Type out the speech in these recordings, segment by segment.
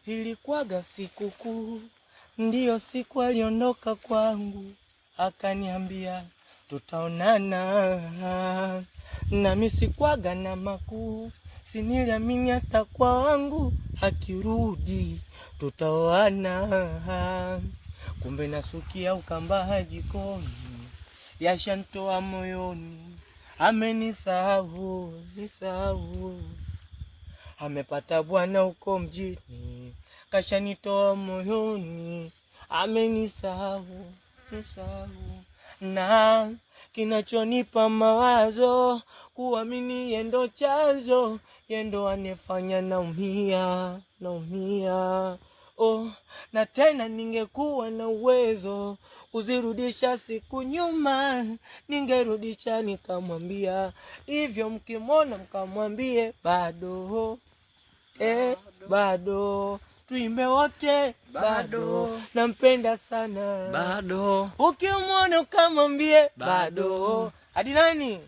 Ilikuwaga sikukuu, ndiyo siku aliondoka kwangu, akaniambia tutaonana. Nami sikuwaga na makuu, siniliamini hata kwangu, akirudi tutaoana. Kumbe nasukia ukamba jikoni, yashanitoa moyoni, amenisahau, nisahau. Amepata bwana uko mjini, kashanitoa moyoni, amenisahau, nisahau. Na kinachonipa mawazo, kuamini yendo chanzo, yendo anefanya naumia, naumia. Na tena ningekuwa na uwezo kuzirudisha siku nyuma, ningerudisha nikamwambia hivyo, mkimwona mkamwambie bado, bado. Tuimbe wote bado, nampenda sana bado. Ukimwona ukamwambie bado. Hadi nani?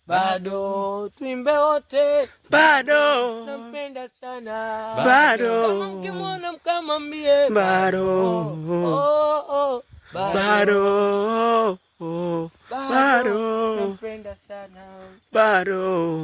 Bado. Tuimbe wote bado, nampenda sana bado. Kama mkimwona mkamwambie bado, bado, bado, nampenda sana bado.